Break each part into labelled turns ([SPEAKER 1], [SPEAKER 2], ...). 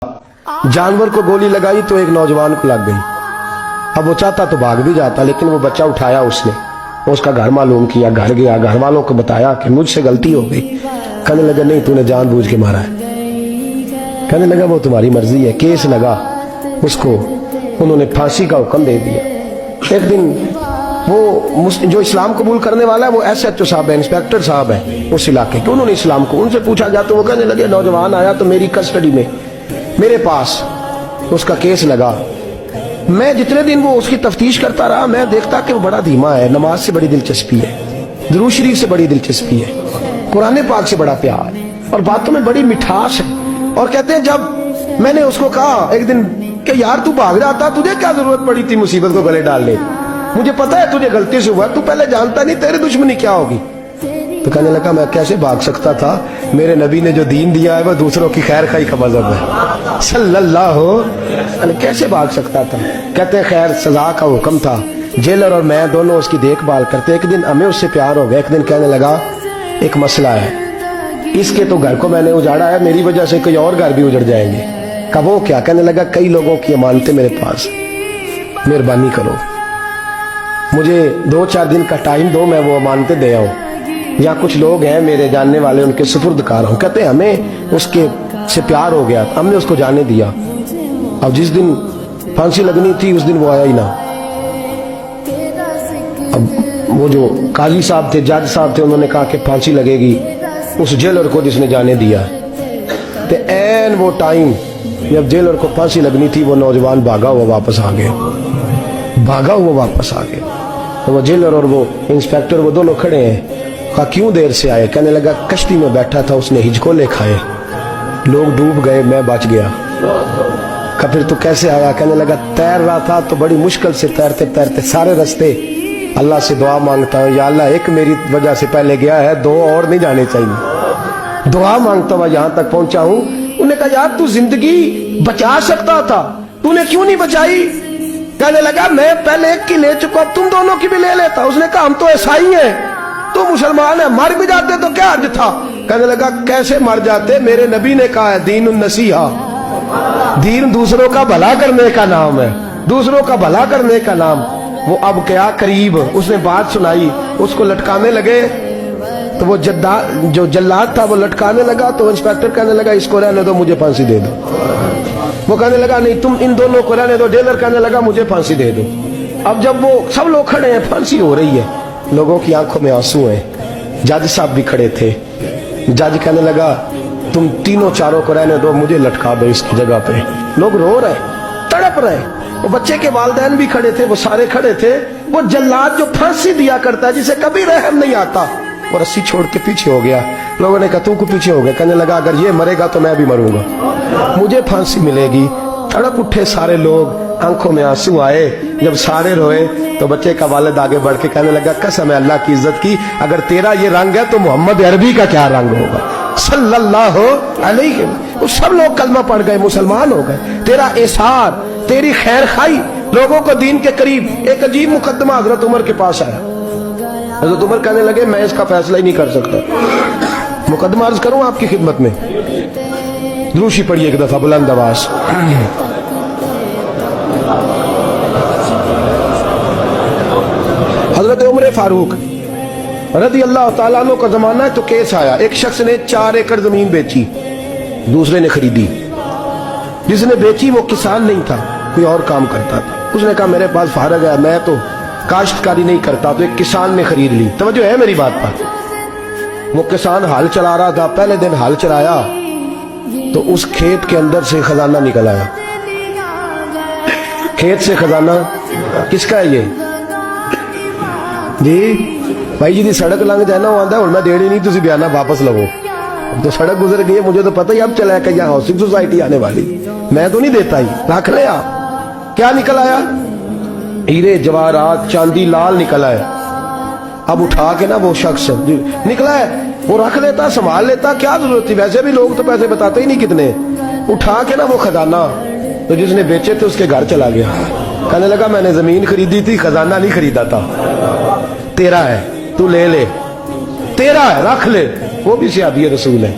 [SPEAKER 1] जानवर को गोली लगाई तो एक नौजवान को लग गई। अब वो चाहता तो भाग भी जाता, लेकिन वो बच्चा उठाया उसने, उसका घर मालूम किया, घर गया, घर वालों को बताया कि मुझसे गलती हो गई। कहने लगा नहीं, तूने जानबूझ के मारा है। कहने लगा वो तुम्हारी मर्जी है। केस लगा, उसको उन्होंने फांसी का हुक्म दे दिया। एक दिन वो जो इस्लाम कबूल करने वाला है वो SHO साहब है, इंस्पेक्टर साहब है उस इलाके के, उन्होंने इस्लाम को उनसे पूछा गया तो वो कहने लगे नौजवान आया तो मेरी कस्टडी में मेरे पास उसका केस लगा। मैं जितने दिन वो उसकी तफ्तीश करता रहा, मैं देखता कि वो बड़ा धीमा है, नमाज से बड़ी दिलचस्पी है, दुरूद शरीफ से बड़ी दिलचस्पी है, कुरान पाक से बड़ा प्यार है और बातों में बड़ी मिठास है। और कहते हैं जब मैंने उसको कहा एक दिन कि यार तू भाग रहा था, तुझे क्या जरूरत पड़ी थी मुसीबत को गले डालने, मुझे पता है तुझे गलती से हुआ, तू पहले जानता नहीं तेरी दुश्मनी क्या होगी। तो कहने लगा मैं कैसे भाग सकता था, मेरे नबी ने जो दीन दिया है वो दूसरों की खैर खाई का मजहब है सल्लल्लाहु अलैहि, कैसे भाग सकता था। कहते हैं खैर सजा का हुक्म था, जेलर और मैं दोनों उसकी देखभाल करते। एक दिन हमें उससे प्यार हो गया। एक दिन कहने लगा एक मसला है, इसके तो घर को मैंने उजाड़ा है, मेरी वजह से कोई और घर भी उजड़ जाएंगे। कब वो क्या? कहने लगा कई लोगों की अमानतें मेरे पास, मेहरबानी करो, मुझे 2-4 दिन का टाइम दो, मैं वो अमानतें दे आऊं। या कुछ लोग हैं मेरे जानने वाले, उनके सुपुर्दकार हूं। कहते हैं हमें उसके से प्यार हो गया, हमने उसको जाने दिया। अब जिस दिन फांसी लगनी थी उस दिन वो आया ही ना। अब वो जो काजी साहब थे, जज साहब थे, उन्होंने कहा कि फांसी लगेगी उस जेलर को जिसने जाने दिया। तो ऐन वो टाइम जब जेलर को फांसी लगनी थी, वो नौजवान भागा हुआ वापस आ गया, भागा हुआ वापस आ गया। तो वो जेलर और वो इंस्पेक्टर वो दोनों खड़े हैं। कहा क्यों देर से आए? कहने लगा कश्ती में बैठा था, उसने हिचकोले खाए, लोग डूब गए, मैं बच गया। कहा फिर तू कैसे आया? कहने लगा तैर रहा था तो बड़ी मुश्किल से तैरते तैरते सारे रास्ते अल्लाह से दुआ मांगता हूँ, या अल्लाह एक मेरी वजह से पहले गया है, 2 और नहीं जाने चाहिए, दुआ मांगता हुआ यहाँ तक पहुंचा हूँ। उन्होंने कहा यार तू जिंदगी बचा सकता था, तूने क्यों नहीं बचाई? कहने लगा मैं पहले एक की ले चुका, तुम दोनों की भी ले लेता। उसने कहा हम तो ईसाई हैं, तू मुसलमान है, मर भी जाते तो क्या अर्ज था। कहने लगा कैसे मर जाते, मेरे नबी ने कहा है दीन नसीहा, दीन दूसरों का भला करने का नाम है, दूसरों का भला करने का नाम। वो अब क्या करीब उसने बात सुनाई, उसको लटकाने लगे तो वो जो जल्लाद था वो लटकाने लगा। तो इंस्पेक्टर कहने लगा इसको रहने दो, मुझे फांसी दे दो। वो कहने लगा नहीं तुम इन दोनों को रहने दो। जेलर कहने लगा मुझे फांसी दे दो। अब जब वो सब लोग खड़े हैं, फांसी हो रही है, लोगों की आंखों में आंसू हैं, जज साहब भी खड़े थे। जज कहने लगा तुम तीनों चारों को रहने दो, मुझे लटका दो इसकी जगह पे। लोग रो रहे, तड़प रहे, वो बच्चे के वालिदैन भी खड़े थे, वो सारे खड़े थे। वो जल्लाद जो फांसी दिया करता है, जिसे कभी रहम नहीं आता, वो रस्सी छोड़ के पीछे हो गया। लोगों ने कहा तू को पीछे हो गया। कहने लगा अगर ये मरेगा तो मैं भी मरूंगा, मुझे फांसी मिलेगी। तड़प उठे सारे लोग, आंखों में आंसू आए। जब सारे रोए तो बच्चे का वालिद आगे बढ़ के कहने लगा कसम है अल्लाह की इज्जत की, अगर तेरा ये रंग है तो मोहम्मद अरबी का क्या रंग होगा सल्लल्लाहु अलैहि। वो सब लोग कलमा पढ़ गए, मुसलमान हो गए। तेरा एसार, तेरी खैर खाई, लोगों को दीन के करीब। एक अजीब मुकदमा हजरत उमर के पास आया। हजरत उमर कहने लगे मैं इसका फैसला ही नहीं कर सकता। मुकदमा अर्ज करूं आपकी खिदमत में, द्रूशी पढ़िए एक दफा बुलंद आवाज। हजरत उमर फारूक रज़ी अल्लाह तआला अन्हु का जमाना है तो केस आया। एक शख्स ने 4 एकड़ जमीन बेची, दूसरे ने खरीदी। जिसने बेची वो किसान नहीं था, कोई और काम करता था। उसने कहा मेरे पास फारग है, मैं तो काश्तकारी नहीं करता, तो एक किसान ने खरीद ली। तवज्जो है मेरी बात पर। वो किसान हल चला रहा था, पहले दिन हल चलाया तो उस खेत के अंदर से खजाना निकल आया। खेत से खजाना किसका है? ये जी भाई जी दी सड़क लंघ जाए ना, वो आंदा हुण मैं देनी नहीं, तुसी बयाना वापस लवो। तो सड़क गुजर गई है, मुझे तो पता ही अब चला कि यहाँ हाउसिंग सोसाइटी आने वाली, मैं तो नहीं देता ही, रख लिया। क्या निकल आया? हीरे जवाहरात चांदी लाल निकल आया। अब उठा के ना वो शख्स निकला है, वो रख लेता, संभाल लेता, क्या जरूरत थी, वैसे भी लोग तो पैसे बताते ही नहीं कितने। उठा के ना वो खजाना तो जिसने बेचे थे उसके घर चला गया। कहने लगा मैंने जमीन खरीदी थी, खजाना नहीं खरीदा था, तेरा है, तू ले ले, तेरा है, रख ले। वो भी सहाबी रसूल है।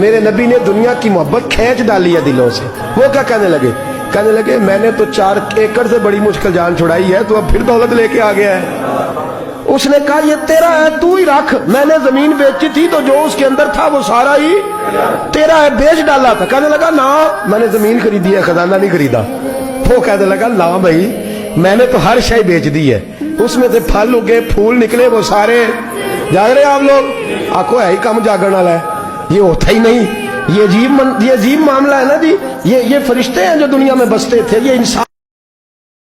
[SPEAKER 1] میرے نبی نے دنیا کی محبت کھینچ ڈالی ہے دلوں سے. وہ کیا کہنے لگے؟ کہنے لگے میں نے تو 4 ایکڑ سے بڑی مشکل جان چھڑائی ہے, تو اب پھر دولت لے کے آ گیا ہے. اس نے کہا یہ تیرا ہے, تو ہی رکھ, میں نے زمین بیچی تھی تو جو اس کے اندر تھا وہ سارا ہی تیرا ہے, بیچ ڈالا تھا. کہنے لگا نا میں نے زمین خریدی ہے, خزانہ نہیں خریدا. وہ کہنے لگا نا بھائی میں نے تو ہر شے بیچ دی ہے, اس میں سے پھل اگے پھول نکلے وہ سارے. جاگ رہے آپ لوگ؟ آنکھوں ہے ہی کم جاگن والا ہے, یہ ہوتا ہی نہیں. یہ عجیب معاملہ ہے نا جی. یہ فرشتے ہیں جو دنیا میں بستے تھے, یہ انسان